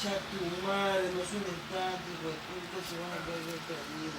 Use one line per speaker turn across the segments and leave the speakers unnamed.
concha tu madre, no son estáticos, puta, se van a caer perdidos.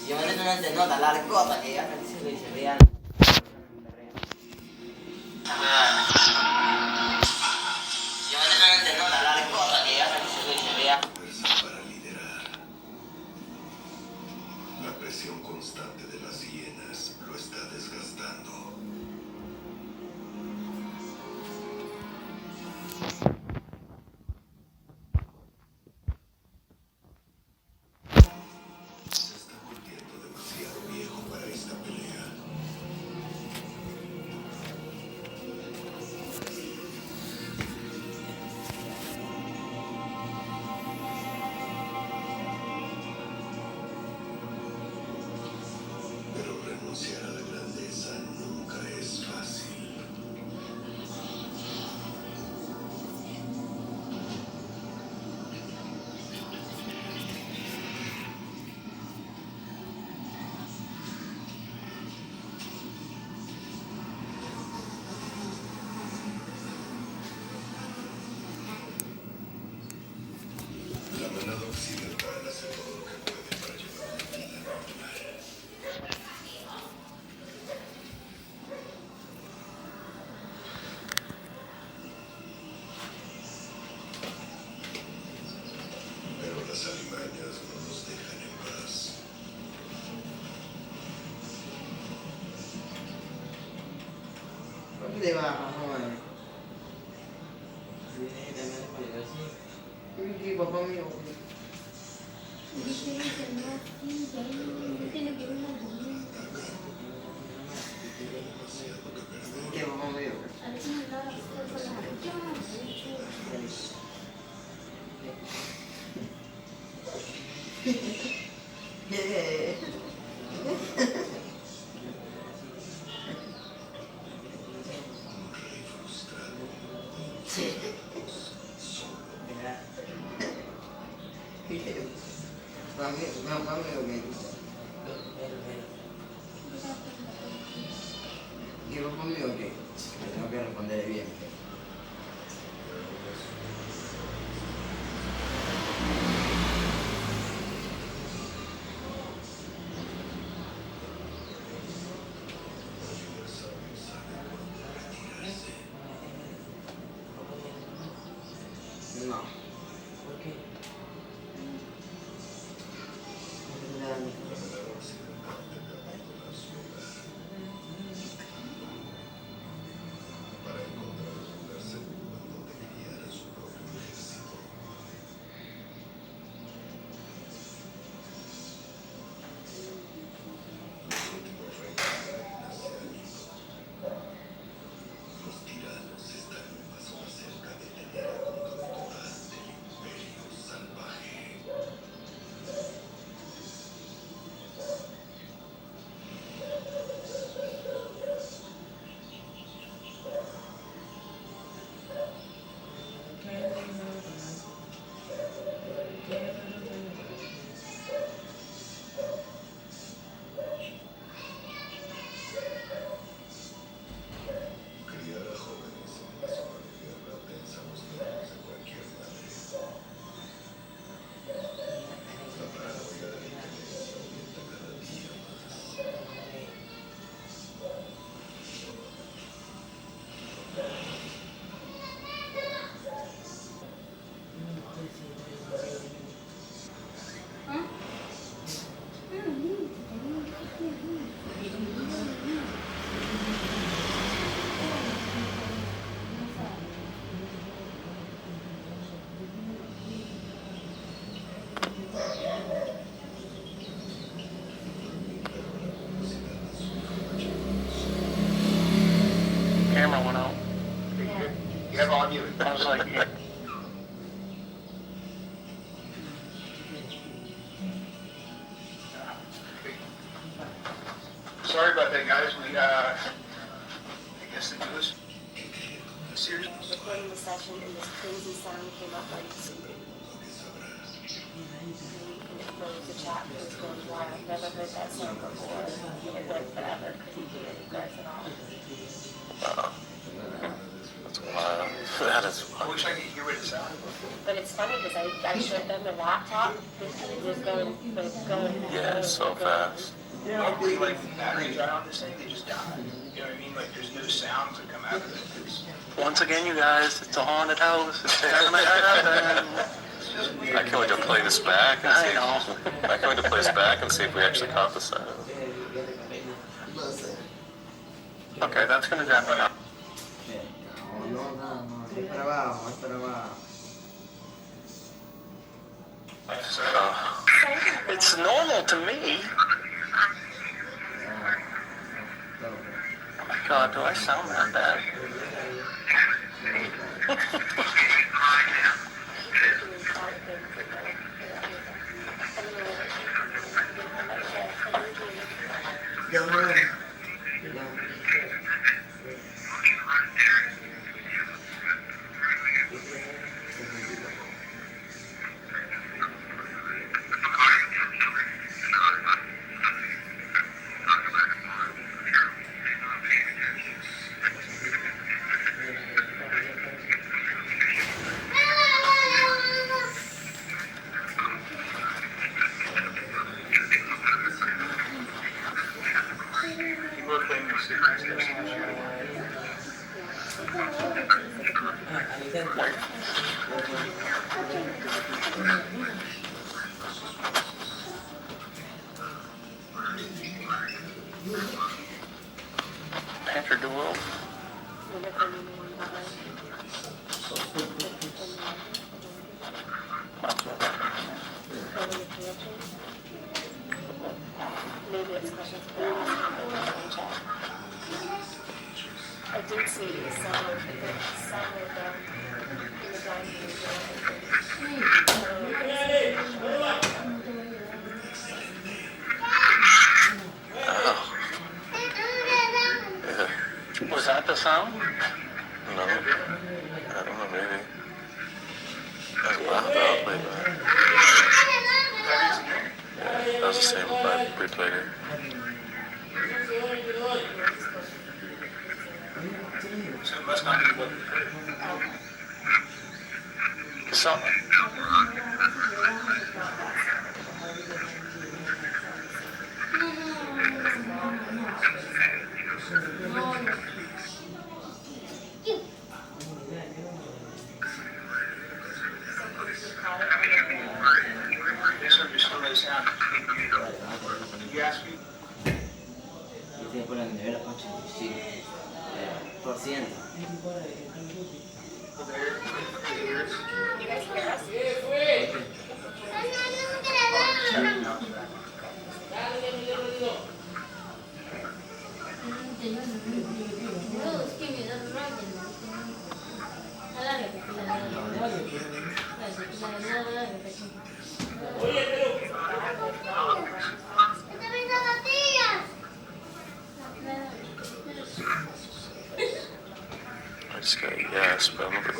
Yo me no te nota la cosa que ya me dice que se vean. Yo me te nota la cosa que ya me dice que se vean.
Para liderar. La presión constante de las hienas lo está desgastando. Se está volviendo demasiado viejo para esta pelea. Pero renunciar a la grandeza nunca es fácil. La manada occidental hace todo lo que puede para llevar una vida normal. Pero las alimañas no nos dejan en paz.
¿Por qué te bajas, joven? ¿Qué papá mío? ¿Qué papá mío?
Un rey frustrado.
Sí.
Solo.
Papá mío, ¿qué? ¿Qué papá mío, qué? Tengo que responder bien. No. ¿Por qué?
went out.
You have all you.
I was like, yeah.
Sorry about that, guys. I guess the newest series.
Recording the session and this crazy sound came up like and it froze the chat because it was going wild. I've never heard that sound before. It went forever because he did it guys and all.
That's wild. That is
I
wild.
wish I could hear what it sounded.
But it's funny because I showed them the laptop. It was going.
Yeah, it's so fast.
Normally, like, when batteries are on this thing, they just die. You know what I mean? Like, there's no sounds that come out of it. It's
Once again, you guys, it's a haunted house. It's gonna happen.
I can't wait to play this back and
I
see.
know.
I can't wait to play this back and see if we actually caught the sound.
Okay, that's gonna happen now.
Es para abajo, es para abajo.
It's normal to me. Oh my God, do I sound that bad?
Ya, bueno.
people are playing music and stuff.
Panther duel.
Maybe it's questions for the chat. I did see some of them in the dining room.
Was that the sound?
No. I don't know, maybe. That's loud, I'll play that. Yeah, that was the same by replayer.
So it must not be what we heard.
So,
This one just still no sound. You ask me?
Y tiempo la nevera 85%.
You guys hear us?
I just got yes, but I'm gonna.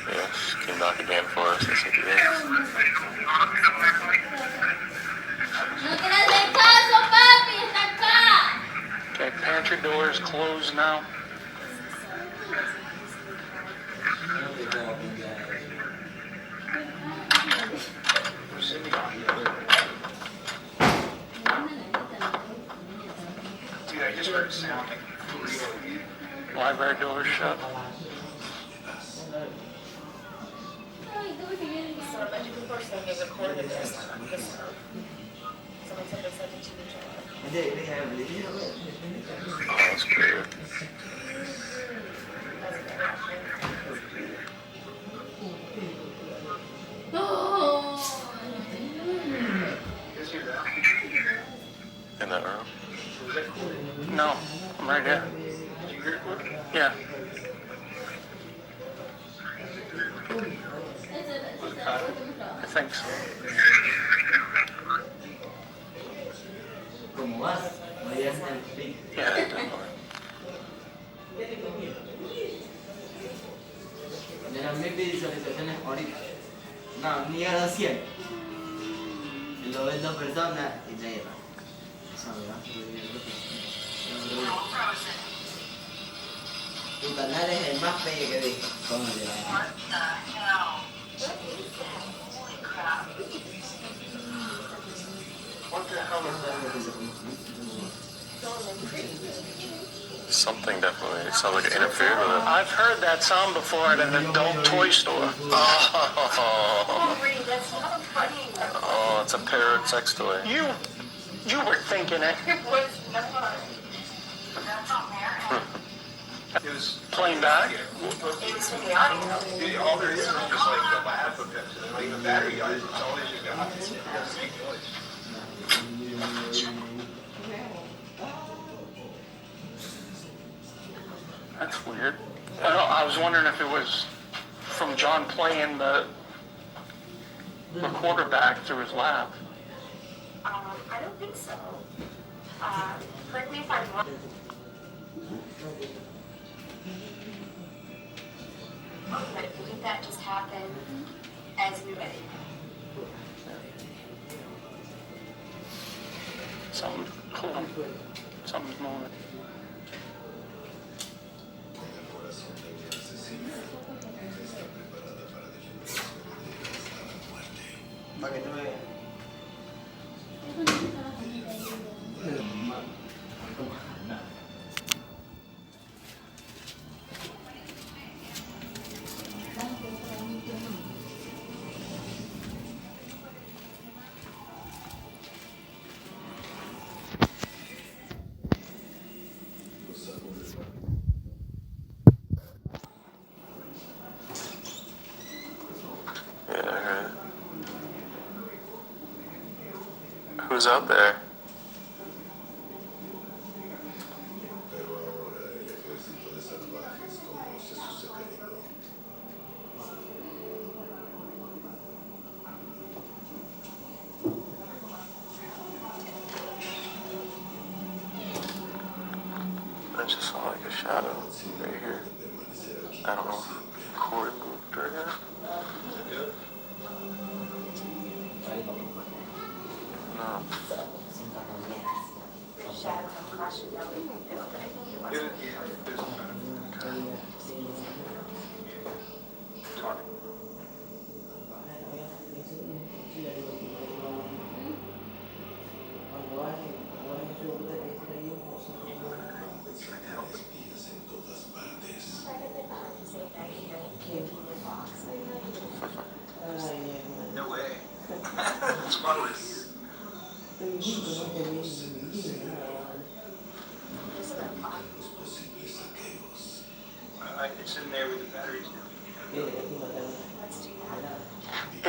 Yes, came back again for us. I said yes.
No quieras hacer caso, papi, está acá.
okay, pantry door is closed now.
Dude, I just heard it sounding.
Library door is shut.
So a bunch of people are saying they recorded this on this phone. Someone said they sent it to each other.
They have video.
Oh, that's weird.
No.
In that room?
No, I'm right here. Yeah. I think so.
¿Cómo vas? ¿Me voy a hacer el pic?
Yeah, definitely.
De las 1000 visualizaciones ahorita. No, ni a los 100. Y lo ven 2 personas y te llevan. Tu canal es el más bello que he visto. ¿Cómo le va?
Something definitely, it sounds like it interfered with it.
I've heard that sound before at an adult toy store.
Oh, it's a parrot sex toy.
You were thinking it.
It was
Playing back?
all there is just like the lab hooked up to it, like the battery on it. It's all that you got. It doesn't make noise.
That's weird. I don't know, I was wondering if it was from John playing the quarterback through his lap.
I don't think so. Correct me if I'm wrong. But if you think that just happened as we went.
Something's cool. Something's moving.
El corazón de un asesino está preparada para defender su obediencia hasta la muerte.
Para que tú me veas.
Yeah, I heard it. Who's out there?
Pero ahora el ejército de salvajes conoce su secreto.
I just saw like a shadow right here. I don't know if the cord moved or not. No.
Shadow of caution, that would be good, but I think it was.
There's talking.
Espías en todas partes.
No way. It's funny.
Los posibles saqueos.
It's in there with the batteries now.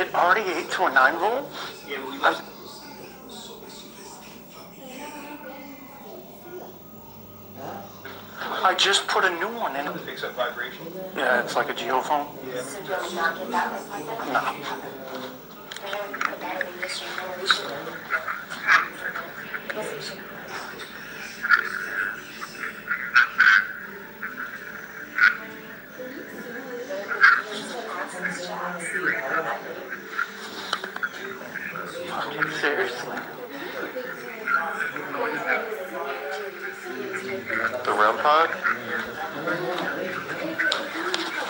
It already ate to a 9-volt?
Yeah, we
Los cigarros sobre su festín familiar.
I just put a new one in.
It picks up vibration.
Yeah, it's like a geophone.
Yeah.
So do we not get that like that?
No.
I know we put that in this year, no, we should. I guess we should.
Seriously.
The REM pod?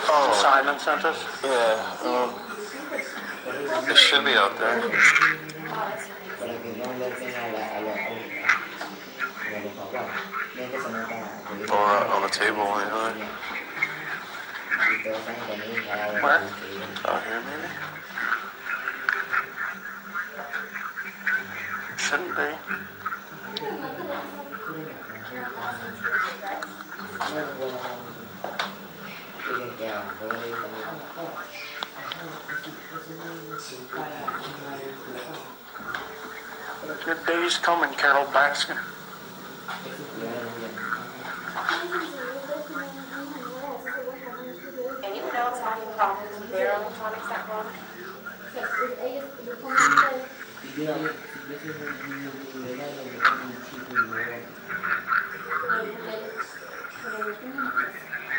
Oh,
Simon sent us.
yeah. It should be out there.
Para que no alerten a los papás. No que se nota.
Or on the table, you know?
Where?
Out here, maybe?
Shouldn't be. Good days coming, Carol Baskin.
Anyone else having problems with their electronics at home?
Si yo soy un venezolano, me pongo un chico y me voy.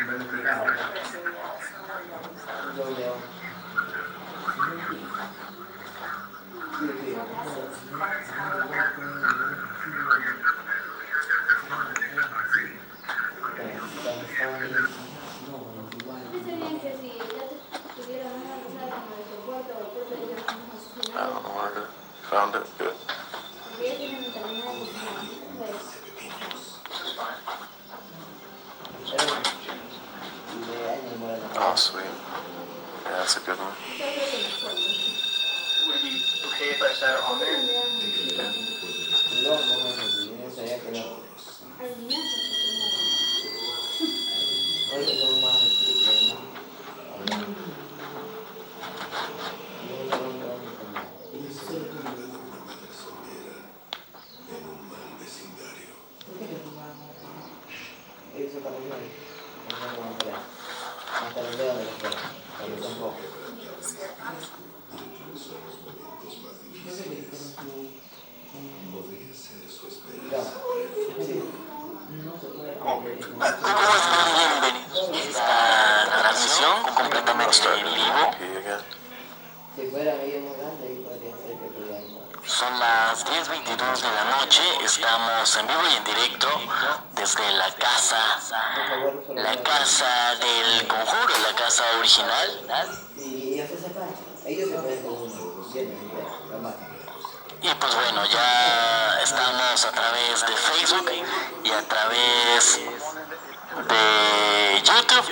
Bonificado. Yo leo. Sí, sí.
I don't know where to found it. Good. Oh, sweet. Yeah, that's a good one.
Would it be okay if I sat on there?
No sabía que no. Oye, son más estrictos, ¿no? Eso también hasta los dedos de la fuera, cuando son pocos.
Bienvenidos a esta transmisión completamente en vivo.
Si fuera medio más grande, ahí podría ser que pudiera.
Son las 10:22 de la noche, estamos en vivo y en directo desde la casa del Conjuro, la casa original.
Y ellos se separan, ellos se pueden con uno, la mata.
Y pues bueno, ya estamos a través de Facebook y a través de YouTube.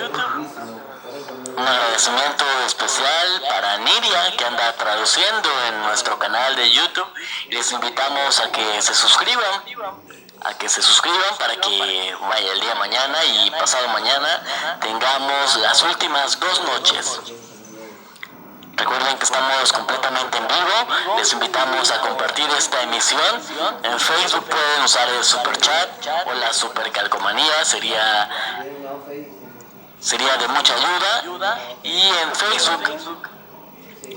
Un agradecimiento especial para Nidia, que anda traduciendo en nuestro canal de YouTube. Les invitamos a que se suscriban, para que vaya el día mañana y pasado mañana tengamos las últimas 2 noches. Recuerden que estamos completamente en vivo. Les invitamos a compartir esta emisión. En Facebook pueden usar el super chat o la super calcomanía, sería de mucha ayuda. Y en Facebook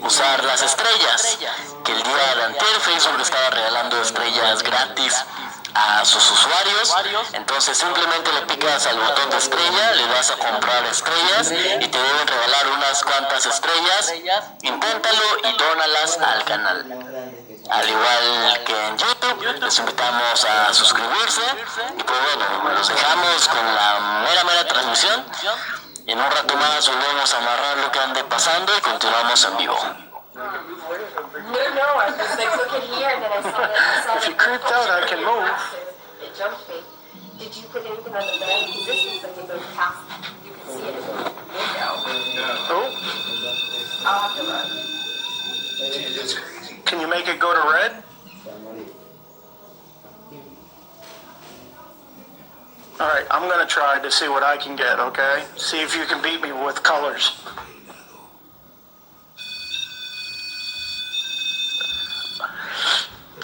usar las estrellas, que el día de anterior Facebook estaba regalando estrellas gratis a sus usuarios. Entonces simplemente le picas al botón de estrella, le das a comprar estrellas y te deben regalar unas cuantas estrellas. Inténtalo y dónalas al canal. Al igual que en YouTube, les invitamos a suscribirse. Y pues bueno, los dejamos con la mera transmisión. Y en un rato más volvemos a narrar lo que ande pasando y continuamos en vivo.
No, I was like looking here and then I saw
If you creeped out, I can move.
It jumped me. Did you put anything on the bed? Because this looks like it goes past. You can see it in the window.
Oh,
I'll have to look.
Dude, that's crazy.
can you make it go to red? All right, I'm gonna try to see what I can get, okay? See if you can beat me with colors.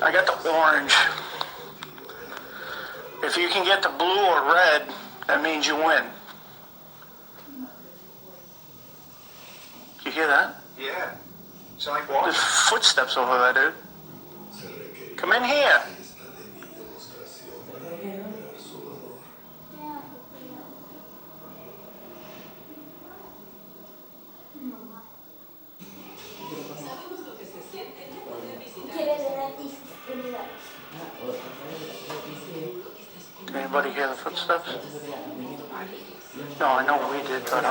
I got the orange. If you can get the blue or red, that means you win. You hear that?
Yeah. Sound like
There's
water.
footsteps over there, dude. Come in here. Anybody hear the footsteps? No, I know we did, but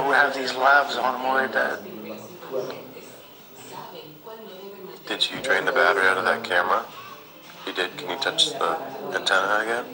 we have these labs on them way dead.
Did you drain the battery out of that camera? You did. Can you touch the antenna again?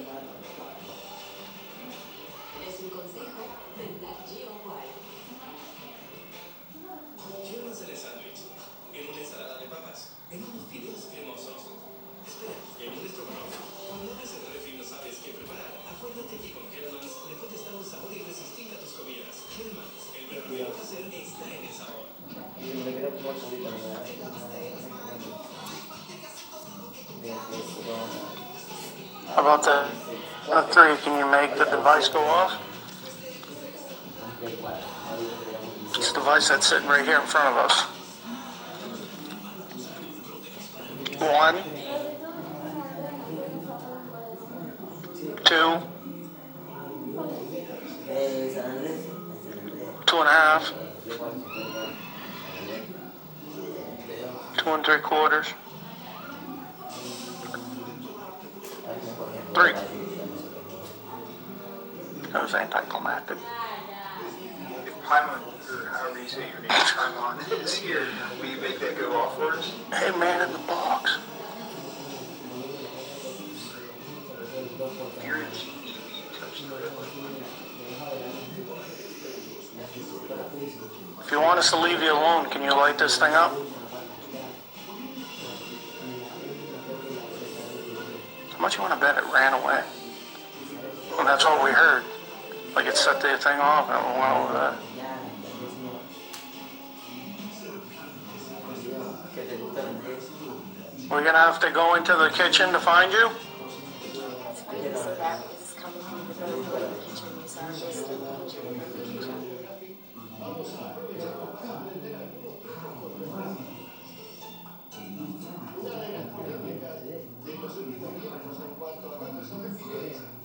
How about that? On 3, can you make the device go off? This device that's sitting right here in front of us. 1, 2, 2.5, 2 3/4, 3. That was anticlimactic.
If Paimon, or however you say your name, Paimon, is here, will you make that go off for us?
Hey, man in the box.
If you're in GE, will you touch the red button?
If you want us to leave you alone, can you light this thing up? How much you want to bet it ran away? Well, that's what we heard. Like it set the thing off and it went over there. We're gonna have to go into the kitchen to find you?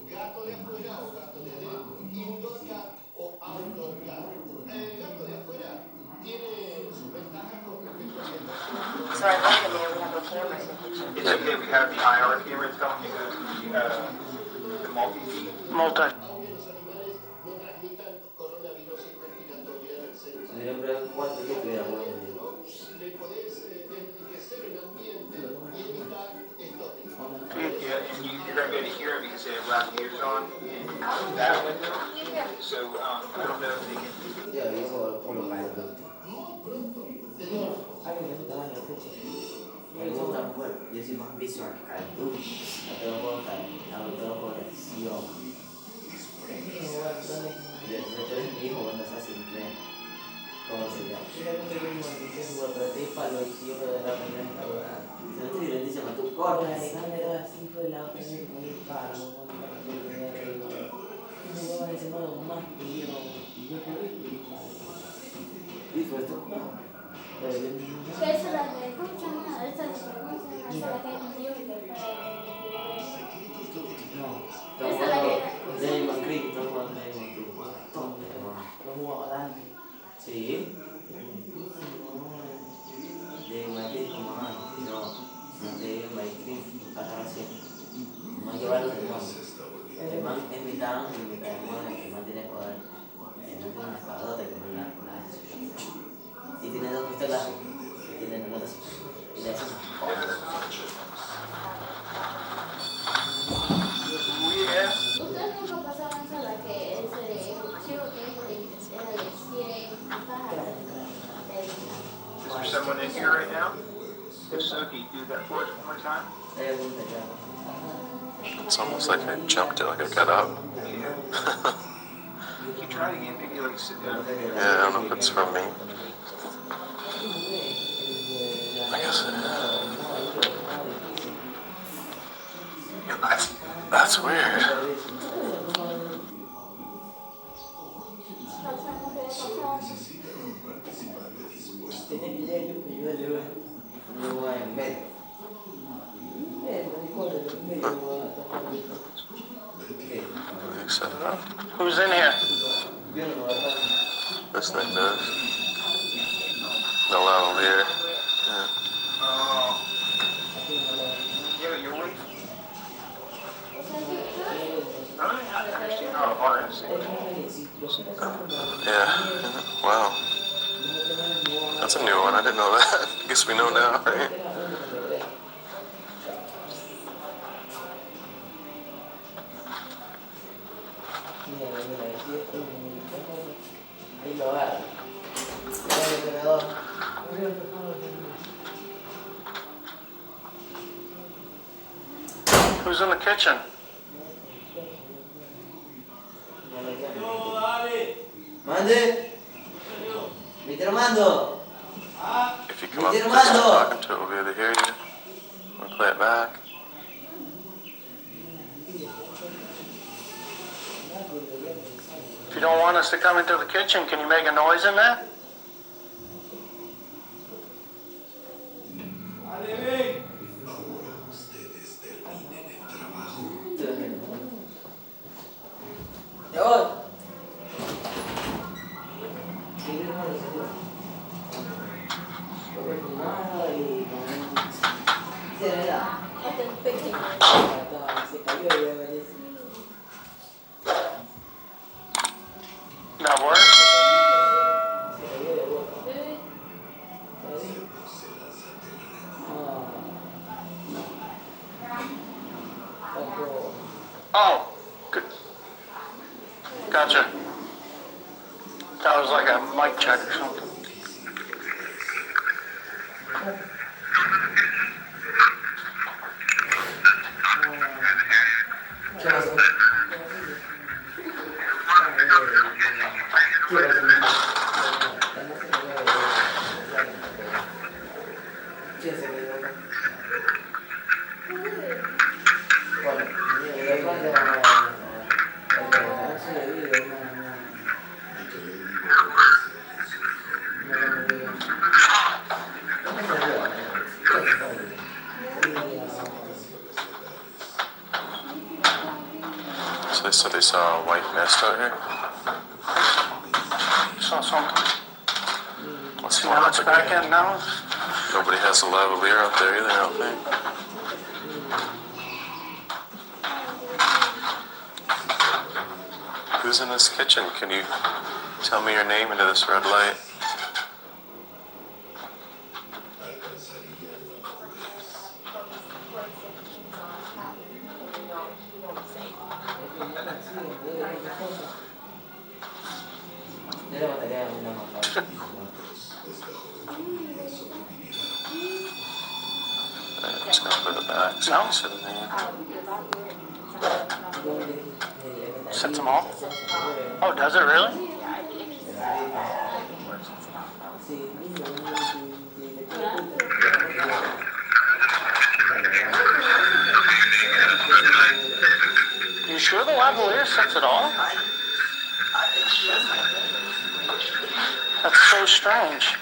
Gato de afuera o gato de adentro, indoor cat o outdoor cat. El gato de afuera tiene sus ventajas con respecto a la
So I went in there, we have a camera in the kitchen.
It's okay, we have the IR camera telling you the multi-feed.
Multi.
aunque los animales no transmitan coronavirus respiratoria le podés enriquecer el ambiente y evitar esto.
Yeah, and you're going to be able to hear it because they have loud ears on and that window. So I don't know if they can.
Yo soy más visual, cara. No tengo conexión. Yo estoy mi hijo cuando se hace inglés. ¿Cómo se llama? Se lo estoy diciendo, tú corres. ¿Y fue esto?
Que esa es la que escuchan, esa es la que contigo y que
No.
Esa es la que...
Damon Creek, estamos jugando Damon Creek. ¿Lo jugó adelante? Sí. Damon Creek como mano. No Damon Creek para siempre. No llevarlo de mano. El man es mitad ángel y mitad demonio, el man tiene poder. El man tiene una espadota que no la y tiene 2 pistolas que tienen pelotas y le hacen
Ustedes nunca pasaron sola que ese chivo que era de 100 pájaros.
Is there someone in here right now? If so, can you do that for us one more time?
It's almost like I jumped till I got up.
Yeah. Can you try it again? Maybe like sit down.
Yeah, I don't know if it's from me. I guess it is. That's weird. You set it up.
Who's in here?
This thing does. The lavalier. Yeah.
Yeah, your wife? I understand how hard it is.
Yeah. Wow. That's a new one. I didn't know that. I guess we know now, right?
Who's in the kitchen?
Mande. Viste Armando.
If you come up close to talking to it, we'll be able to hear you. We'll play it back.
you don't want us to come into the kitchen, can you make a noise in there? That work? Oh, good. Gotcha. That was like a mic check or something.
So they said they saw a white mist out here.
Saw something.
What's
See how it's back in now?
Nobody has a lavalier out there either, I don't think. Who's in this kitchen? Can you tell me your name into this red light? I'm just gonna put it back. So
No.
you said the name.
Sets them off? Oh, does it really? You sure the lavalier sets it off? That's so strange.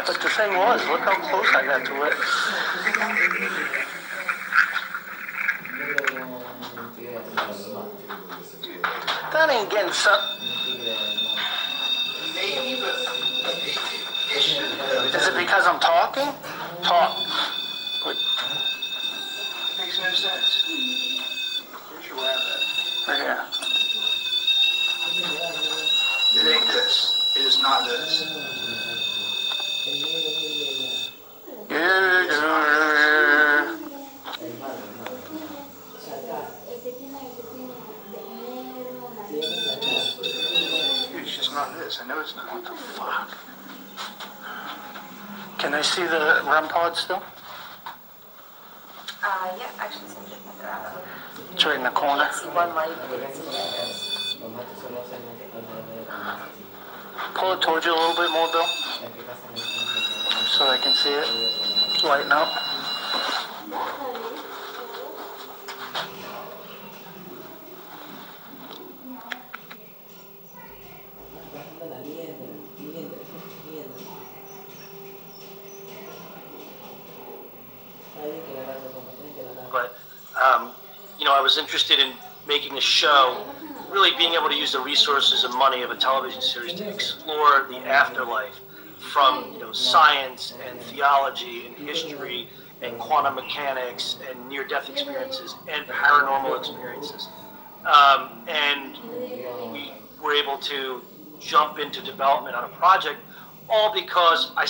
But the thing was, look how close I got to it. That ain't getting sucked. Is it because I'm talking? Talk. Wait.
Makes no sense. Where's your lab at?
Right here.
It ain't this. It is not this. It's just not this. I know it's not. What the fuck?
Can I see the REM pod still?
Yeah, actually, some of them
It's right in the corner.
see one light, but it's in
Pull it towards you a little bit more, Bill, so I can see it lighten up.
But, I was interested in making a show, really being able to use the resources and money of a television series to explore the afterlife from, science and theology and history and quantum mechanics and near-death experiences and paranormal experiences. And we were able to jump into development on a project, all because a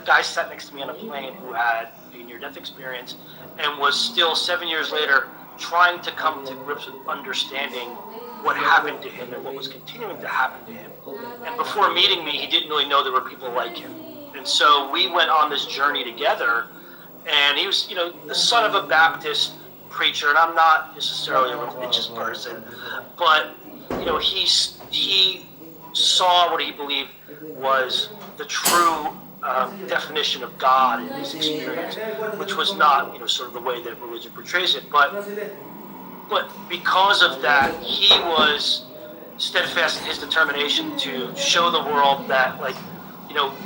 guy sat next to me on a plane who had a near-death experience and was still 7 years later trying to come to grips with understanding what happened to him and what was continuing to happen to him. And before meeting me, he didn't really know there were people like him. And so we went on this journey together, and he was, the son of a Baptist preacher, and I'm not necessarily a religious person, but, he saw what he believed was the true definition of God in his experience, which was not, sort of the way that religion portrays it. But because of that, he was steadfast in his determination to show the world that, like,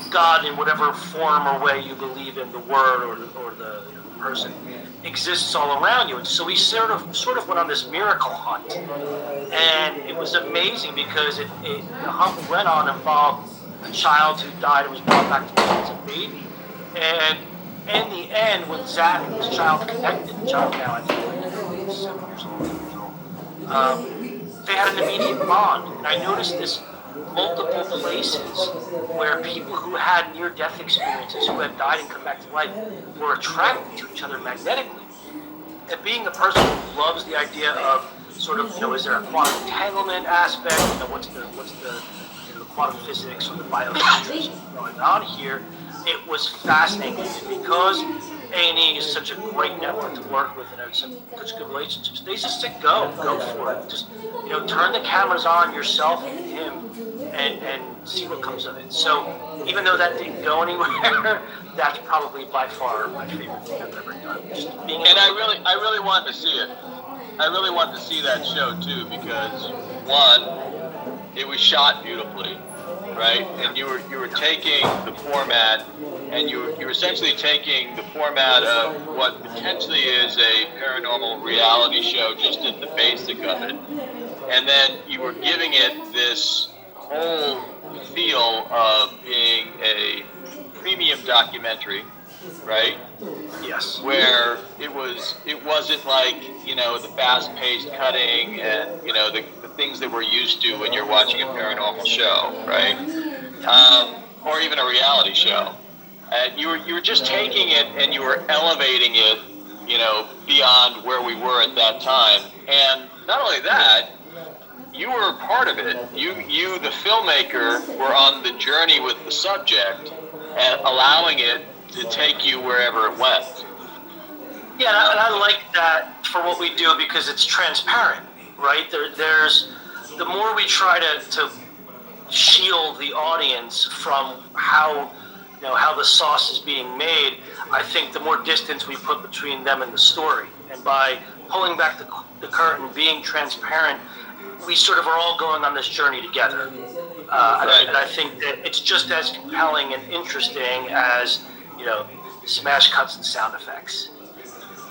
God, in whatever form or way you believe in, the word or the person, exists all around you. And so he sort of went on this miracle hunt, and it was amazing because the hunt went on involved a child who died and was brought back to life as a baby. And in the end, when Zach and this child connected, the child now I think was 7 years old, they had an immediate bond. And I noticed this multiple places where people who had near-death experiences, who had died and come back to life, were attracted to each other magnetically. And being a person who loves the idea of sort of, is there a quantum entanglement aspect? What's the quantum physics or the biochemistry going on here? It was fascinating because A&E is such a great network to work with and have such good relationships. They just said, go for it. Just, turn the cameras on yourself and him and see what comes of it. So even though that didn't go anywhere, that's probably by far my favorite thing I've ever done.
I really wanted to see it. I really wanted to see that show too because one, it was shot beautifully, right? And you were taking the format, and you were essentially taking the format of what potentially is a paranormal reality show, just in the basic of it, and then you were giving it this whole feel of being a premium documentary, right?
Yes.
Where it wasn't like, the fast-paced cutting and, the things that we're used to when you're watching a paranormal show, right? Or even a reality show. And you were just taking it and you were elevating it, beyond where we were at that time. And not only that, you were a part of it. You, the filmmaker, were on the journey with the subject and allowing it to take you wherever it went.
Yeah, and I like that for what we do because it's transparent, right? There's the more we try to shield the audience from how the sauce is being made, I think the more distance we put between them and the story. And by pulling back the curtain, being transparent, we sort of are all going on this journey together. And I think that it's just as compelling and interesting as, smash cuts and sound effects.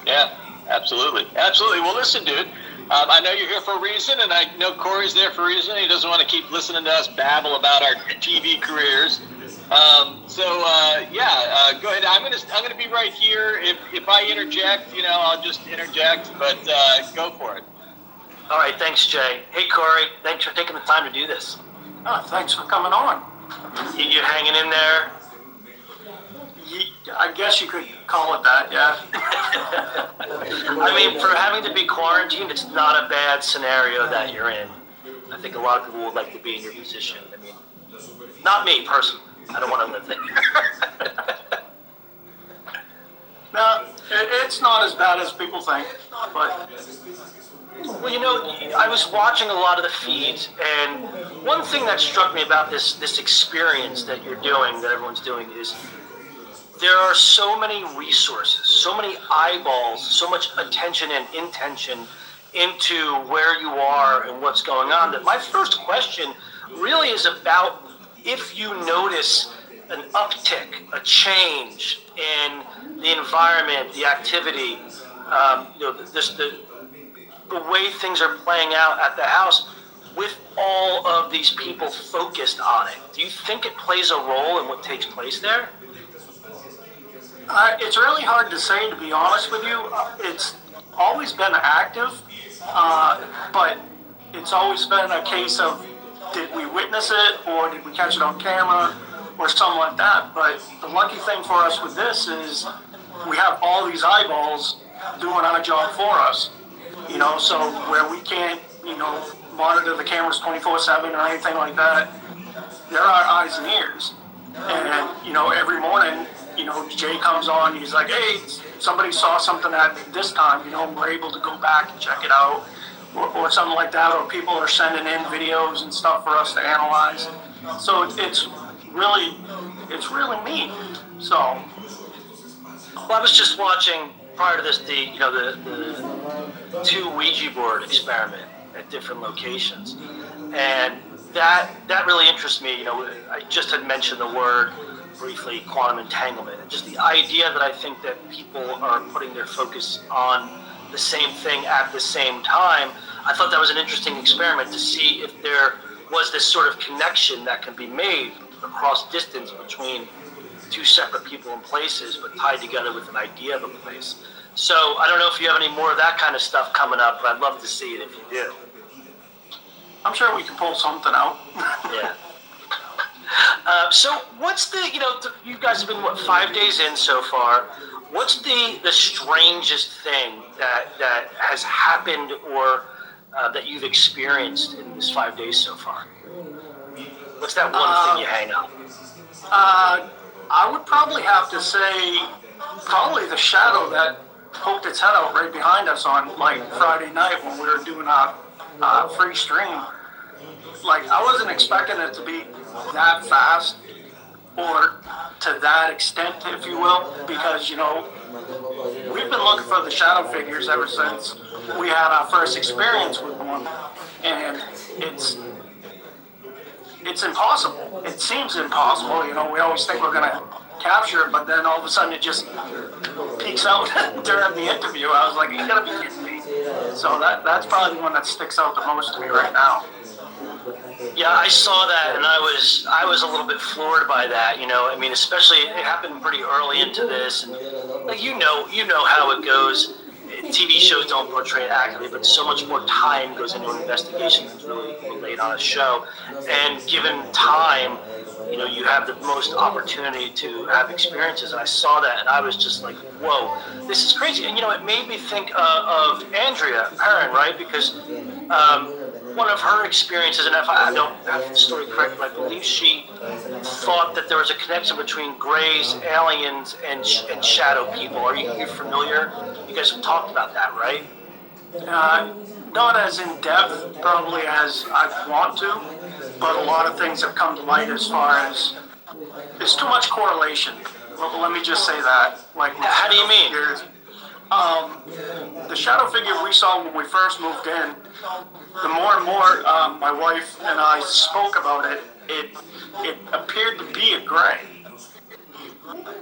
Yeah, absolutely. Absolutely. Well, listen, dude, I know you're here for a reason, and I know Corey's there for a reason. He doesn't want to keep listening to us babble about our TV careers. Go ahead. I'm gonna be right here. If I interject, I'll just interject, but go for it.
All right, thanks, Jay. Hey, Corey, thanks for taking the time to do this.
Oh, thanks for coming on.
You hanging in there?
I guess you could call it that, yeah.
I mean, for having to be quarantined, it's not a bad scenario that you're in. I think a lot of people would like to be in your position. I mean, not me personally. I don't want to live there.
No, it's not as bad as people think, but...
Well, I was watching a lot of the feeds, and one thing that struck me about this experience that you're doing, that everyone's doing, is there are so many resources, so many eyeballs, so much attention and intention into where you are and what's going on, that my first question really is about if you notice an uptick, a change in the environment, the activity, the way things are playing out at the house with all of these people focused on it. Do you think it plays a role in what takes place there?
It's really hard to say, to be honest with you. It's always been active, but it's always been a case of, did we witness it, or did we catch it on camera, or something like that. But the lucky thing for us with this is we have all these eyeballs doing our job for us. So where we can't, monitor the cameras 24/7 or anything like that, they're our eyes and ears. And, every morning, Jay comes on, he's like, hey, somebody saw something at this time, we're able to go back and check it out. or something like that, or people are sending in videos and stuff for us to analyze. So it's really neat. So,
well, I was just watching prior to this the 2 Ouija board experiment at different locations, and that really interests me. I just had mentioned the word briefly, quantum entanglement, and just the idea that I think that people are putting their focus on the same thing at the same time. I thought that was an interesting experiment to see if there was this sort of connection that can be made across distance between 2 separate people and places, but tied together with an idea of a place. So I don't know if you have any more of that kind of stuff coming up, but I'd love to see it if you do.
I'm sure we can pull something out.
Yeah. So what's you guys have been, 5 days in so far. What's the strangest thing that has happened or that you've experienced in this 5 days so far? What's that one thing you hang up?
I would probably have to say probably the shadow that poked its head out right behind us on Friday night when we were doing our free stream. I wasn't expecting it to be that fast or to that extent, if you will, because we've been looking for the shadow figures ever since we had our first experience with one, and it's impossible. It seems impossible. We always think we're gonna capture it, but then all of a sudden it just peeks out during the interview. I was like, you gotta be kidding me. So that's probably the one that sticks out the most to me right now.
Yeah, I saw that, and I was a little bit floored by that. Especially it happened pretty early into this, and you know how it goes. TV shows don't portray it accurately, but so much more time goes into an investigation than really relayed on a show. And given time, you have the most opportunity to have experiences. And I saw that, and I was just like, whoa, this is crazy. And it made me think of Andrea Perrin, right? Because one of her experiences, and if I don't have the story correct, but I believe she thought that there was a connection between Greys, aliens, and shadow people. Are you familiar? You guys have talked about that, right?
Not as in depth probably as I want to, but a lot of things have come to light as far as there's too much correlation. Well, let me just say that.
How do you mean?
The shadow figure we saw when we first moved in, the more and more my wife and I spoke about it, it appeared to be a gray.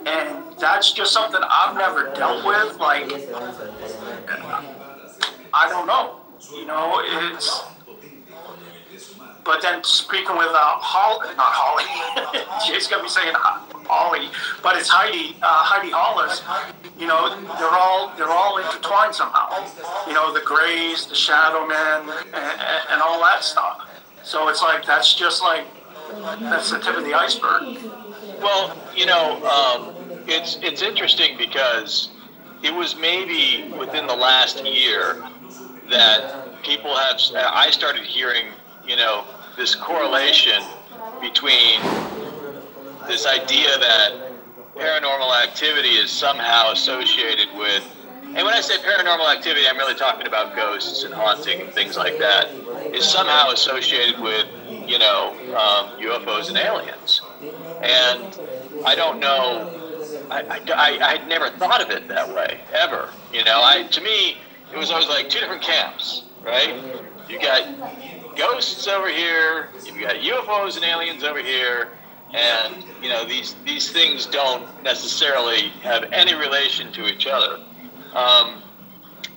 And that's just something I've never dealt with. I don't know. But then speaking with not Holly, she's gonna be saying Holly, but it's Heidi Hollis. They're all intertwined somehow. The Greys, the Shadow Men, and all that stuff. So it's that's just that's the tip of the iceberg.
Well, it's interesting because it was maybe within the last year that people have. I started hearing, this correlation between this idea that paranormal activity is somehow associated with, and when I say paranormal activity, I'm really talking about ghosts and haunting and things like that, is somehow associated with, UFOs and aliens. And I don't know, I'd never thought of it that way, ever. To me, it was always 2 different camps, right? You got ghosts over here, you've got UFOs and aliens over here, and these things don't necessarily have any relation to each other.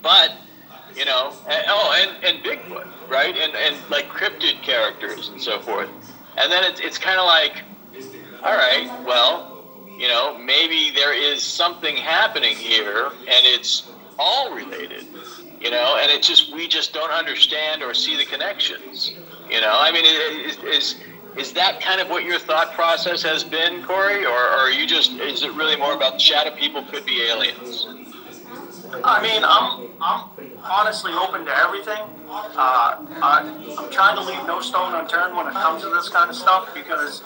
But and Bigfoot, right? And cryptid characters and so forth. And then it's kind of all right, well, maybe there is something happening here, and it's all related. And we just don't understand or see the connections. Is that kind of what your thought process has been, Corey? Or are you is it really more about shadow people could be aliens?
I'm honestly open to everything. I'm trying to leave no stone unturned when it comes to this kind of stuff because,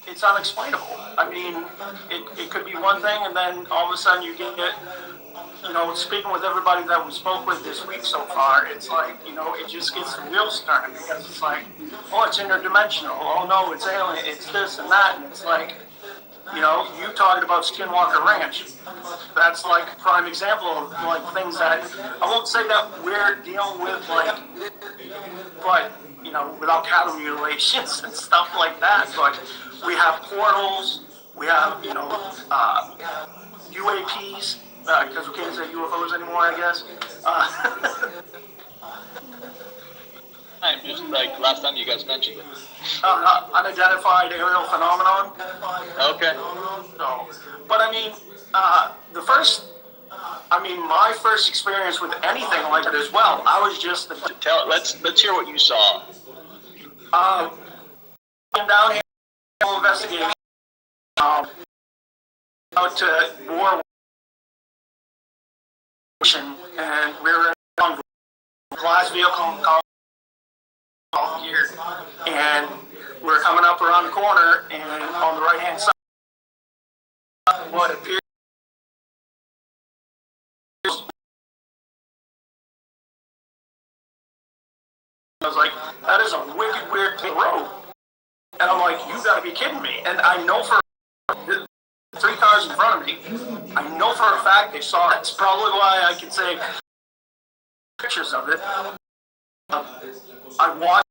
it's unexplainable. It could be one thing, and then all of a sudden you get speaking with everybody that we spoke with this week so far, it's like, it just gets the wheels turning because it's like, oh, it's interdimensional. Oh, no, it's alien. It's this and that. And it's like, you talking about Skinwalker Ranch. That's like a prime example of like things that I won't say that we're dealing with, like, but without cattle mutilations and stuff like that. But we have portals. We have UAPs because we can't say UFOs anymore, I guess.
Just like last time you guys mentioned it.
Unidentified aerial phenomenon.
Okay.
So, but I mean, my first experience with anything like it as well, I was just
Let's hear what you saw.
Came down here, investigation, out to war, and we were in a glass vehicle here, and we were coming up around the corner, and on the right hand side, what appeared I was like, that is a wicked weird road. And I'm like, you gotta be kidding me. And I know for 3 cars in front of me, I know for a fact they saw it. That's probably why I can say pictures of it. I watched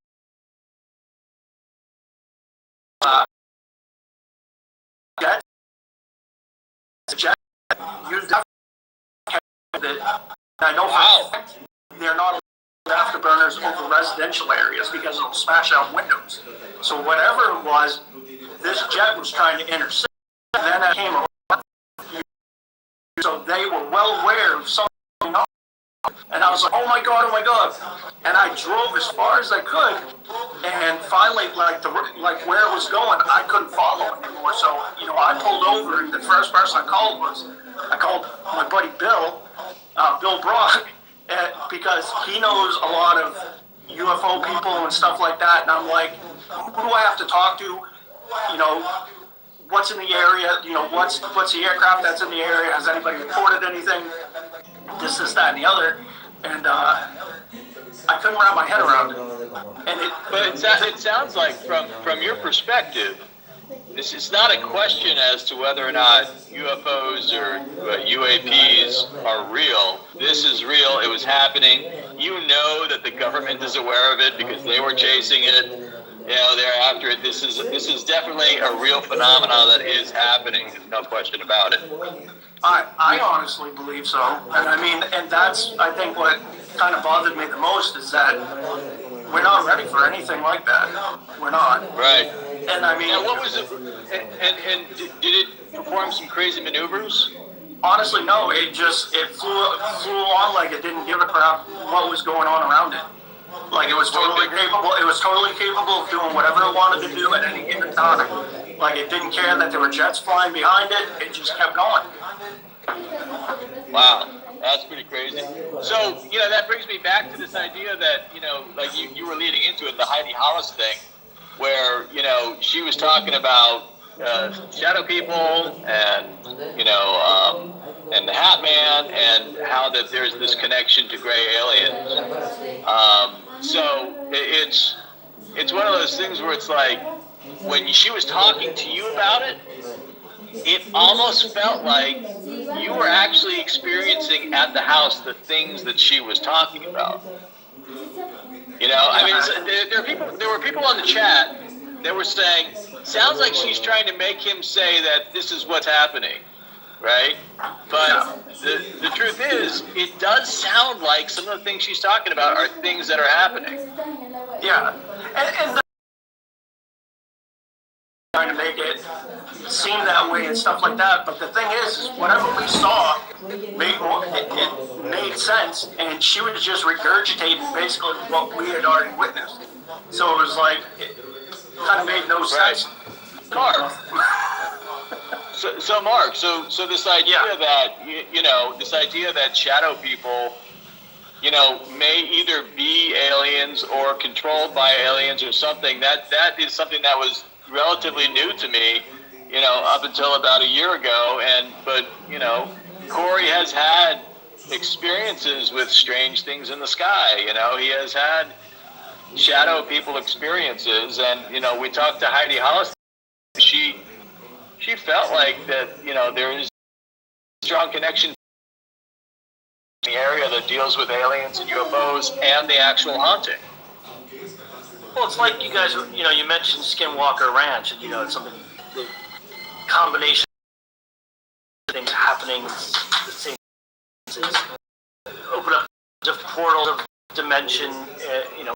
jet used that. I know for a fact they're not afterburners over residential areas because it'll smash out windows. So whatever it was, this jet was trying to intercept. And then it came around. So they were well aware of something going on. And I was like, oh my God. And I drove as far as I could. And finally, like where it was going, I couldn't follow it anymore. So, I pulled over, and the first person I called my buddy Bill Brock. Because he knows a lot of UFO people and stuff like that, and I'm like, who do I have to talk to? What's in the area? What's the aircraft that's in the area? Has anybody reported anything? This, that, and the other, and I couldn't wrap my head around it.
But it sounds like from your perspective, this is not a question as to whether or not UFOs or UAPs are real. This is real. It was happening. You know that the government is aware of it because they were chasing it. They're after it. This is definitely a real phenomenon that is happening. There's no question about it.
I honestly believe so. And that's, I think, what kind of bothered me the most is that we're not ready for anything like that. We're not.
Right.
And
now what was it? And did it perform some crazy maneuvers?
Honestly, no. It flew along like it didn't give a crap what was going on around it. Like it was totally capable. It was totally capable of doing whatever it wanted to do at any given time. Like it didn't care that there were jets flying behind it. It just kept going.
Wow. That's pretty crazy. So, that brings me back to this idea that, like you were leading into it, the Heidi Hollis thing, where, she was talking about shadow people and, and the Hat Man and how that there's this connection to gray aliens. So it's one of those things where it's like, when she was talking to you about it, it almost felt like you were actually experiencing at the house the things that she was talking about. There were people on the chat that were saying, sounds like she's trying to make him say that this is what's happening, right? But the truth is, it does sound like some of the things she's talking about are things that are happening.
Yeah. And trying to make it seem that way and stuff like that, but the thing is whatever we saw it made sense, and she was just regurgitating basically what we had already witnessed. So it was like it kind of made no sense.
Mark. So Mark, so this idea that this idea that shadow people may either be aliens or controlled by aliens or something, that is something that was relatively new to me, up until about a year ago. But Corey has had experiences with strange things in the sky. You know, he has had shadow people experiences, and you know, we talked to Heidi Hollis. She felt like that. You know, there is a strong connection in the area that deals with aliens and UFOs and the actual haunting.
Well, it's like you guys, you know, you mentioned Skinwalker Ranch, and you know, it's something, the combination of things happening, the same things, open up the portals of dimension, you know,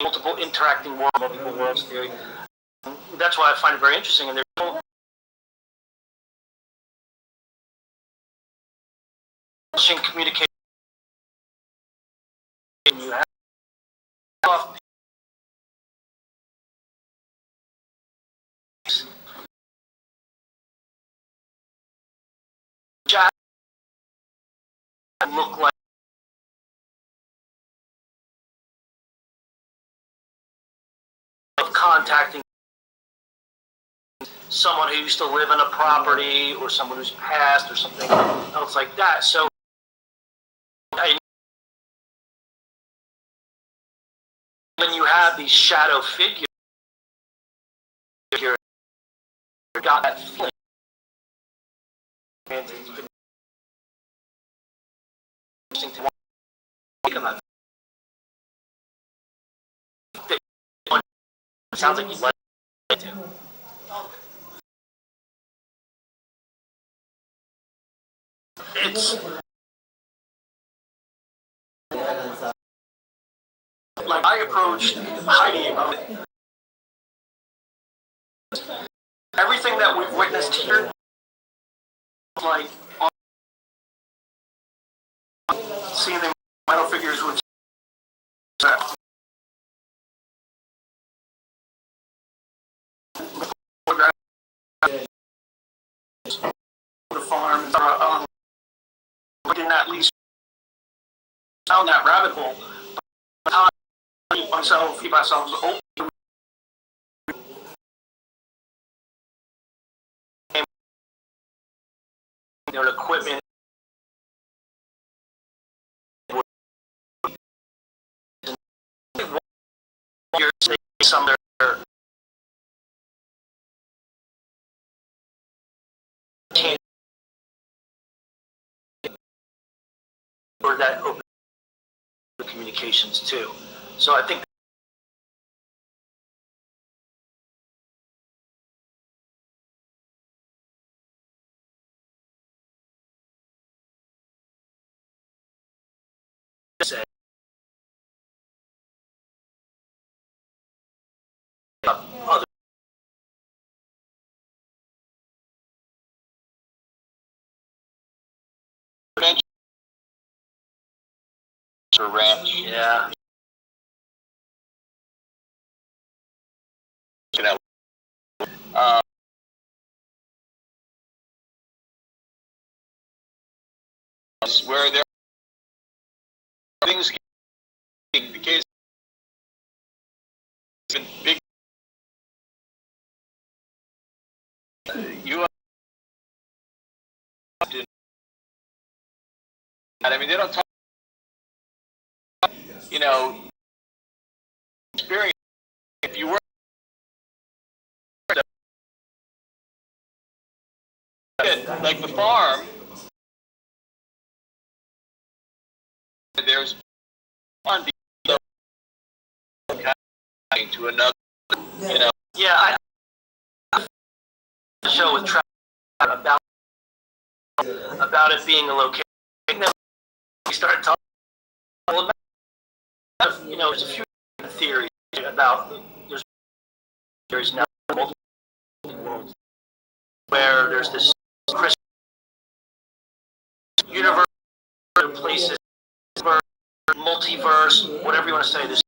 multiple interacting worlds, multiple worlds theory. That's why I find it very interesting, and there's no communication. You have look like of contacting someone who used to live in a property or someone who's passed or something else like that. So when you have these shadow figures, you got that feeling. It's been interesting to think about. It sounds like you like it too. It's like I approached Heidi about it. Everything that we've witnessed here, like seeing the metal figures with the farm, we didn't at least down that rabbit hole. Myself, keep ourselves open. Their equipment. Some of their or that open communications too. So I think other
ranch.
Yeah.
You know, where there are things the case been big. You I mean, they don't talk. You know, experience. If you were like the farm, there's one to another. You know.
Yeah, I show with Travis about it being a location. We started talking. Well, you know, there's a few theories about there's now multiple worlds where there's this universe, places, multiverse, whatever you want to say. This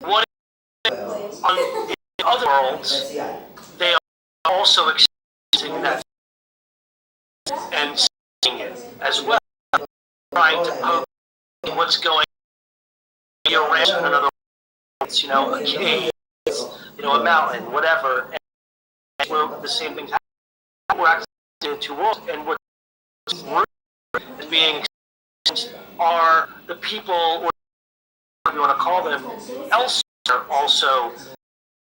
what in other worlds they are also experiencing that and seeing it as well, trying to poke what's going on around in another world, you know, a cave, you know, a mountain, whatever, and where the same things happen. We're actually in two worlds, and what is being are the people, or whatever you want to call them, elsewhere also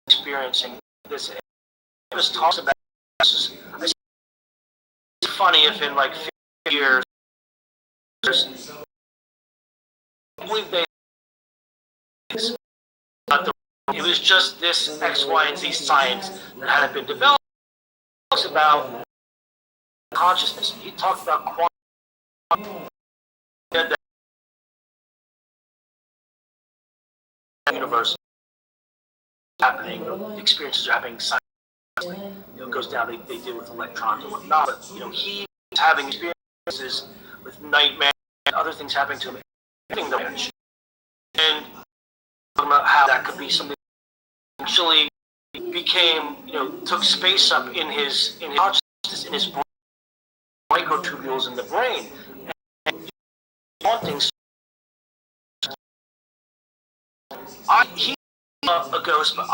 experiencing this. It just talks about this. It's funny if in like 50 years, I believe it was just this X, Y, and Z science that hadn't been developed. He talks about consciousness. He talked about quantum. Universe happening, the experiences are happening simultaneously. It goes down, they deal with electrons and whatnot, but he's having experiences with nightmares and other things happening to him, hitting the ranch. And talking about how that could be something that actually became, took space up in his consciousness, in his brain, microtubules in the brain, and haunting. He's a ghost, but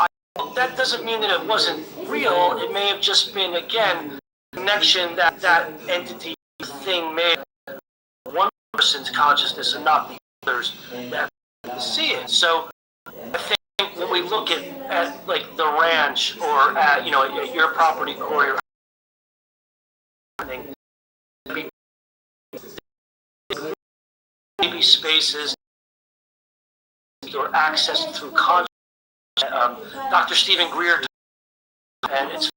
that doesn't mean that it wasn't real. It may have just been, again, connection that entity thing made one person's consciousness and not the others that see it. So I think when we look at like the ranch or at your property, Corey, maybe spaces or access through consciousness. Dr. Stephen Greer, and it's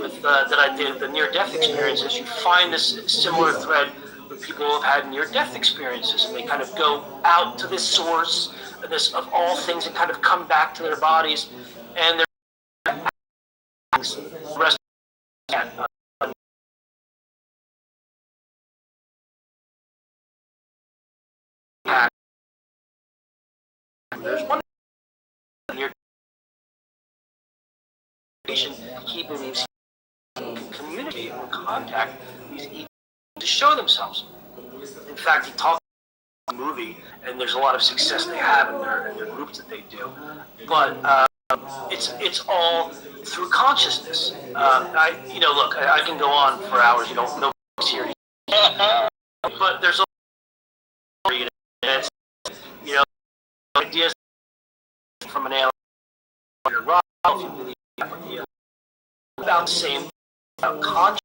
with that I did the near-death experiences. You find this similar thread with people who have had near-death experiences, and they kind of go out to this source of all things and kind of come back to their bodies, and they're rest. There's one near he believes he can communicate or contact these entities to show themselves. In fact, he talked about the movie, and there's a lot of success they have in their groups that they do. But it's all through consciousness. I can go on for hours. No here. But there's a it's ideas from an alien about the same consciousness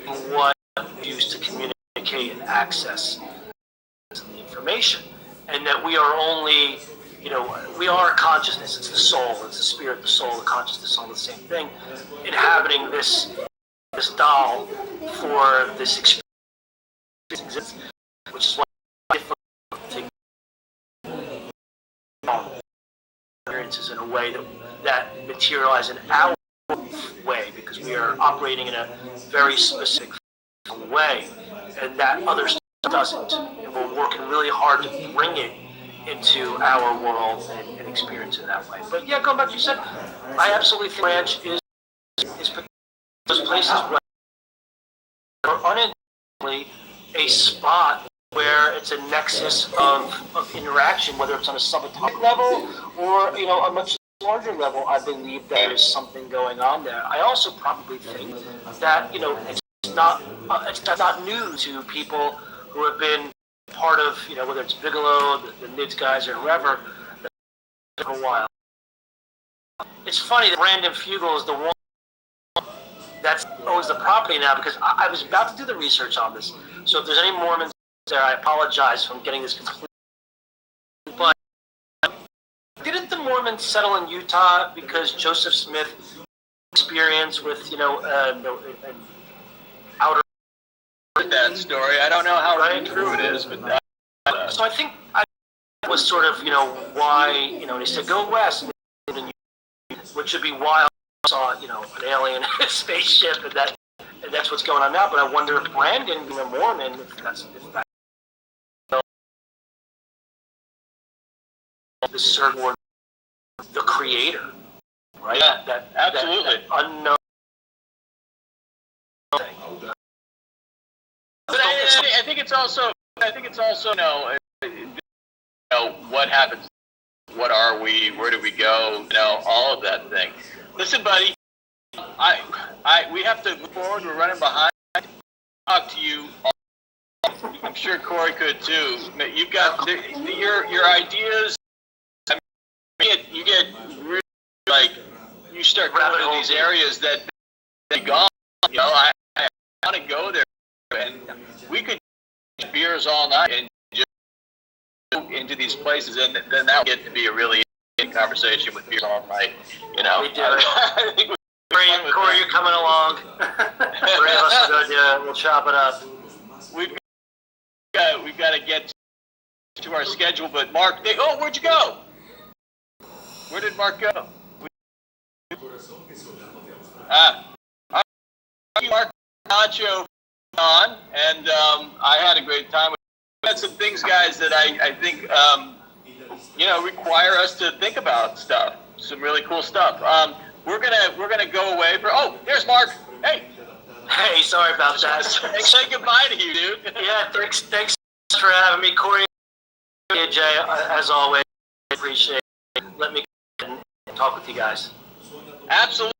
and what used to communicate and access the information, and that we are only we are consciousness. It's the soul, it's the spirit, the soul, the consciousness, all the same thing, inhabiting this doll for this experience, which is why experiences in a way that materialize in our way, because we are operating in a very specific way, and that other stuff doesn't. And we're working really hard to bring it into our world and experience it that way. But yeah, going back to what you said, I absolutely think ranch is those places where unintentionally a spot where it's a nexus of interaction, whether it's on a subatomic level or a much larger level. I believe there is something going on there. I also probably think that it's not new to people who have been part of whether it's Bigelow, the NIDS guys, or whoever for a while. It's funny that Brandon Fugel is the one that owns the property now, because I was about to do the research on this. So if there's any Mormons there, I apologize for getting this complete. But didn't the Mormons settle in Utah because Joseph Smith experience with outer
that story? I don't know how true it is, but
so I think was sort of why and he said go west, which would be why I saw an alien spaceship, and that's what's going on now. But I wonder if Brandon being a Mormon, if that's the servant, the creator, right?
Yeah,
that
absolutely.
That unknown thing.
But I think it's also what happens, what are we, where do we go, all of that thing. Listen, buddy, we have to move forward. We're running behind. Talk to you. I'm sure Corey could too. You've got your ideas. I mean, you get really like you start going to these areas that they gone. You know, I want to go there, and we could drink beers all night and just go into these places, and then that would get to be a really interesting conversation with beers all night. You know,
We do it.
I think
Corey, you're coming along. Three of us will go do it. We'll chop it up.
We've got to get to our schedule, but Mark, where'd you go? Where did Mark go? Mark Nacho on, and I had a great time. We had some things, guys, that I think require us to think about stuff. Some really cool stuff. We're gonna go away for. Oh, there's Mark. Hey.
Hey, sorry about that.
Say goodbye to you, dude.
Yeah, thanks for having me, Corey. AJ, as always, appreciate it. Let me talk with you guys.
Absolutely.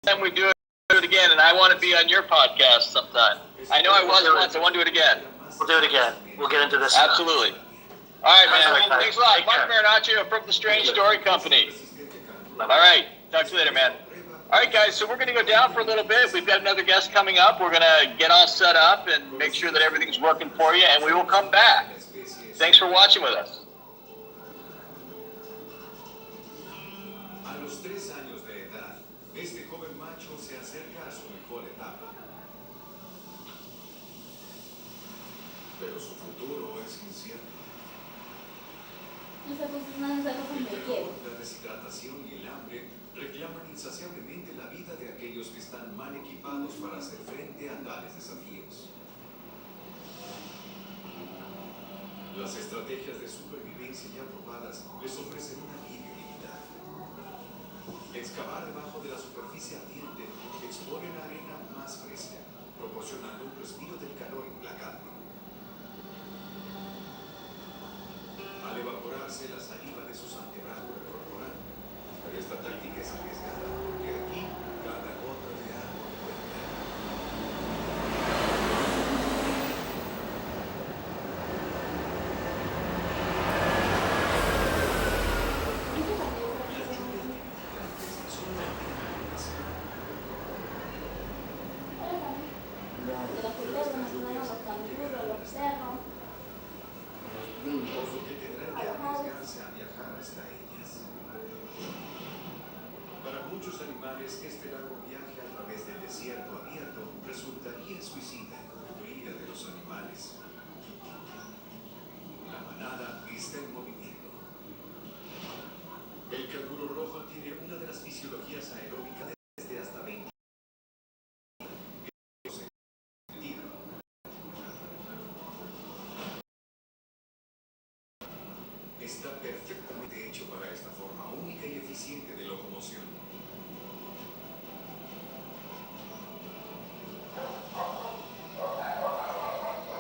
And we do it again, and I want to be on your podcast sometime. I know I was once. I want to do it again.
We'll do it again. We'll get into this.
Absolutely. All right, man.
Right,
Thanks a lot.
Take
Mark
care.
Marinaccio from the Strange Story Company. All right. Talk to you later, man. All right, guys. So we're going to go down for a little bit. We've got another guest coming up. We're going to get all set up and make sure that everything's working for you, and we will come back. Thanks for watching with us.
A los 3 años de edad, este joven macho se acerca a su mejor etapa. Pero su futuro es incierto. La deshidratación y el hambre reclaman insaciablemente la vida de aquellos que están mal equipados para hacer frente a tales desafíos. Las estrategias de supervivencia ya probadas les ofrecen un alivio limitado. Excavar debajo de la superficie ardiente expone la arena más fresca, proporcionando un respiro del calor implacable. Al evaporarse la saliva de sus antebrados corporal, pero esta táctica es arriesgada porque aquí cada gota de agua cuenta. Porque tendrán que arriesgarse a viajar hasta ellas. Para muchos animales, este largo viaje a través del desierto abierto resultaría suicida. Huida de los animales. La manada está en movimiento. El canguro rojo tiene una de las fisiologías aeróbicas desde hasta 20. Está perfectamente hecho para esta forma única y eficiente de locomoción.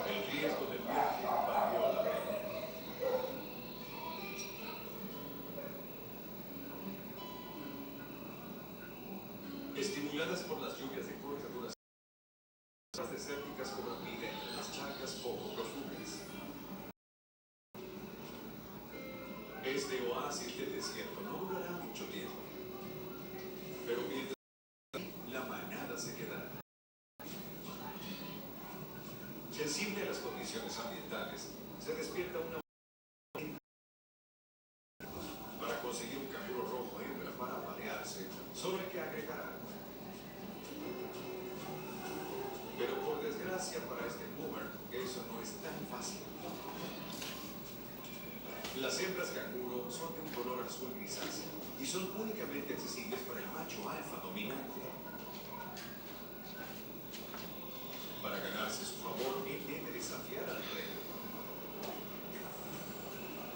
El riesgo del viaje valió la pena. Estimuladas por las lluvias de corta duración, las desérticas cobran vida entre las charcas poco profundas. Este oasis del desierto no durará mucho tiempo, pero mientras la manada se quedará. Sensible a las condiciones ambientales, se despierta una para conseguir un canguro rojo hembra para aparearse, solo hay que agregar agua. Pero por desgracia para este boomer, eso no es tan fácil. Las hembras canguro son de un color azul grisáceo y son únicamente accesibles para el macho alfa dominante. Para ganarse su favor, él debe desafiar al rey.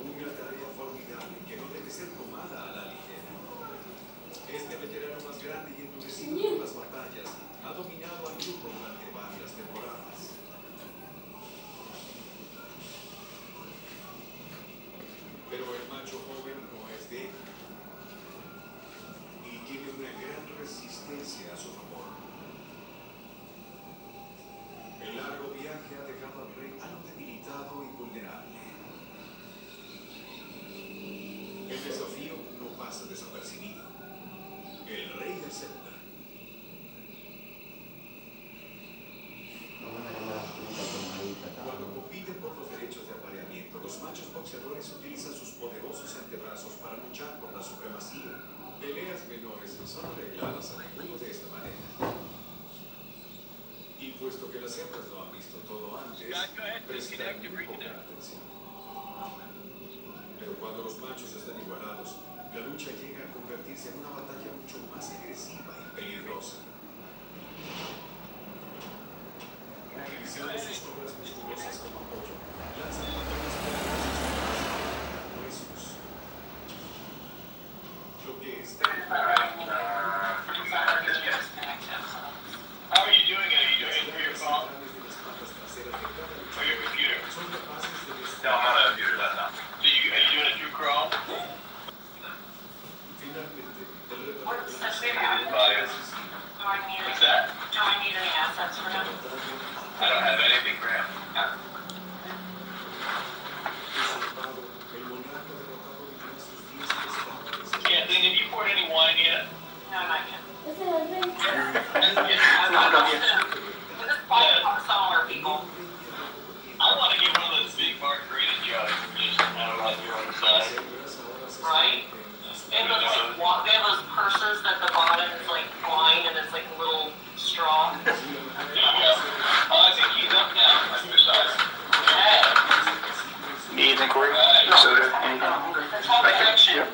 Una tarea formidable que no debe ser tomada a la ligera. Este veterano más grande y endurecido por las batallas ha dominado al grupo durante varias temporadas. Pero el macho joven no es débil y tiene una gran resistencia. son arregladas a menudo de esta manera. Y puesto que las hembras no han visto todo antes, prestan muy poca atención. Pero cuando los machos están igualados, la lucha llega a convertirse en una batalla mucho más agresiva y peligrosa. Utilizando sus obras musculosas como apoyo, lanzan patrones poderosos huesos. Lo que está
How are you doing it? Are you doing it through your phone or your computer? No, I'm not on a computer, that's not. So are you doing it through Chrome?
What's that? Do I need any assets for him?
I don't have anything for him. Kathleen, have you poured any wine yet?
No, not yet. Somewhere, people.
I want to get one of those big margarita jugs, just kind of like your own size.
Right? They have those, like, they have those purses that the bottom is like wine and it's like a little straw.
There you go. Oh, I think he's up now. On your side.
Need anything, Corey?
Right.
Soda? Anything?
That's all direction.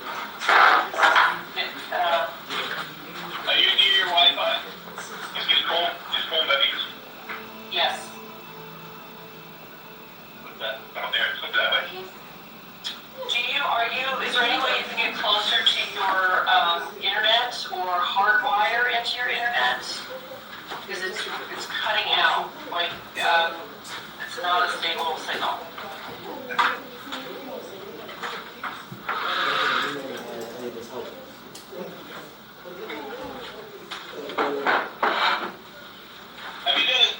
Are you near your Wi-Fi? Is Cole better?
Yes.
Put that down there. Put that way.
Is there any way you can get closer to your internet or hardwire into your internet? Because it's cutting out. Like, it's not a stable signal.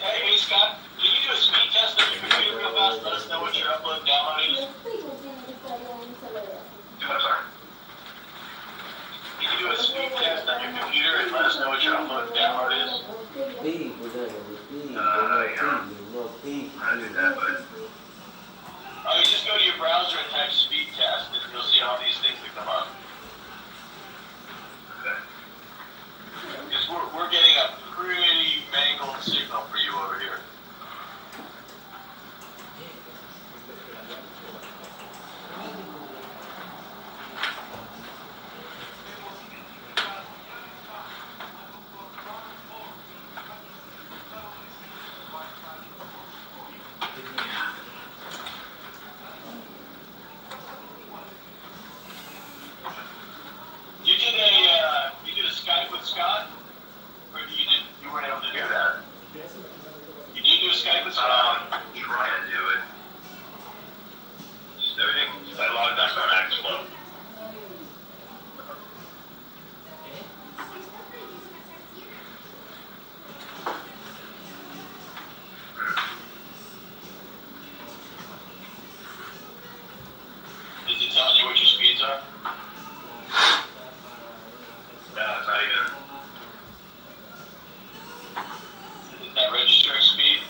Hey Scott, can you do a speed test on your computer real fast? Let us know what your upload and download is. I'm sorry. Can you do a speed test on your computer and let us know what your upload and download is? I did that, but... Oh, you just go to your browser and type speed test and you'll see all these things that come up. Okay. Because we're getting a pretty mangled signal for you over here. You did a Skype with Scott? Or you weren't able to do that? You did do a Skype with Scott? Trying to do it. Just everything, I logged on to Max Flow. Is it telling you what your speeds are? No, it's not even. Is that registering speed?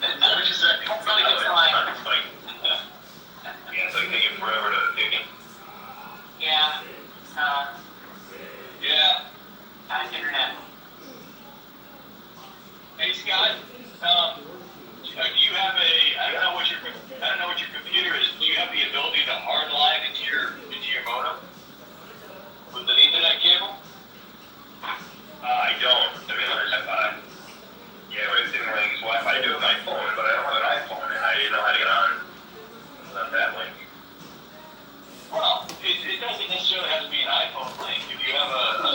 What you say?
That's really good flying.
It's like, yeah, it's like taking forever to pick it.
Yeah.
Yeah.
Bad internet.
Hey Scott, do you have I don't know what your computer is. Do you have the ability to hardline into your modem with an Ethernet cable? I don't. I mean, yeah, but it's didn't use Wi-Fi to do it with my phone, but I don't have an iPhone, and I didn't know how to get on that link. Well, it doesn't necessarily have to be an iPhone link. If you have a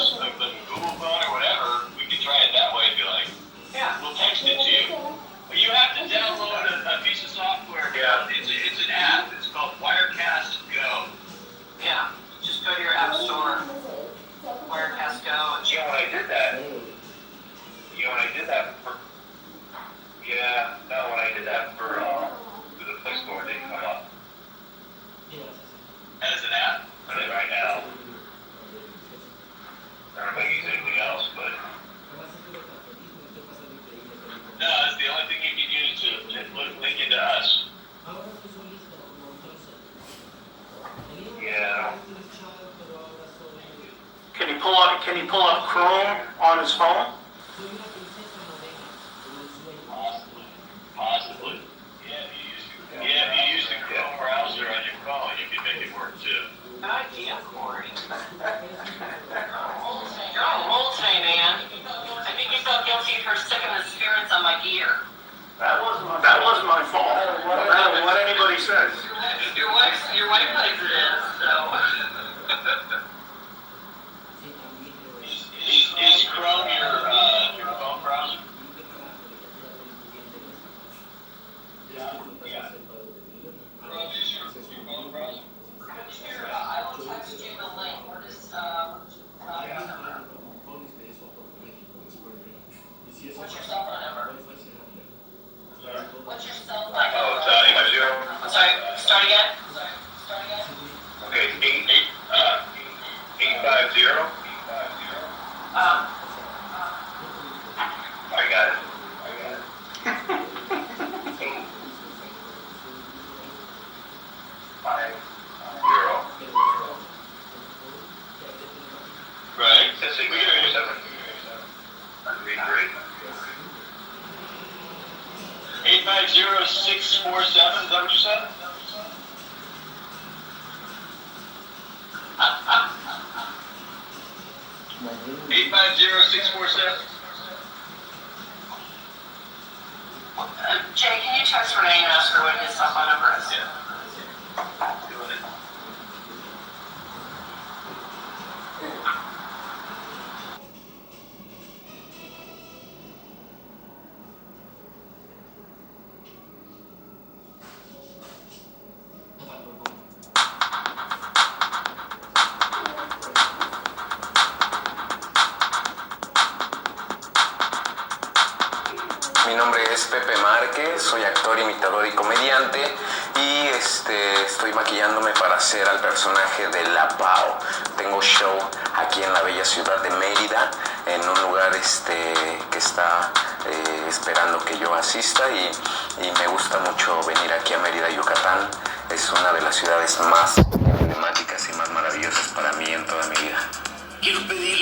Google phone or whatever, we can try it that way if you like.
Yeah.
We'll text it to you. But you have to download a piece of software. Yeah. It's an app. It's called Wirecast Go.
Yeah. Just go to your app store, Wirecast Go.
You know, when I did that, through the Play Store, it didn't come up. As an app, I mean, right now. I don't know if I use anything else, but. No, it's the only thing you can use to link into us. Yeah.
Can you pull up Can he pull up Chrome on his phone?
Possibly. Yeah, if you use the Chrome browser on your phone, you can make it work too.
God damn, Corey. You're on a roll today, man. I think you felt guilty for sticking the spirits on my gear.
That wasn't my fault. No matter what anybody says.
Your wife thinks it is, so.
Is Chrome your phone browser? Yeah. Chrome is your phone browser?
I will text you the link for this, what's your cell phone number? What's your cell phone number?
Oh, it's 850.
I'm sorry, start again?
Okay, 850. I got it. Right. That's it. We can hear you. That'd be great.
850-647, is that what you said? Eight five zero 647.
Jay, can you text Renee and ask her what his cell phone number is?
Doing it.
Mi nombre es Pepe Márquez, soy actor, imitador y comediante y estoy maquillándome para hacer al personaje de La Pau. Tengo show aquí en la bella ciudad de Mérida, en un lugar que está esperando que yo asista y me gusta mucho venir aquí a Mérida, Yucatán. Es una de las ciudades más emblemáticas y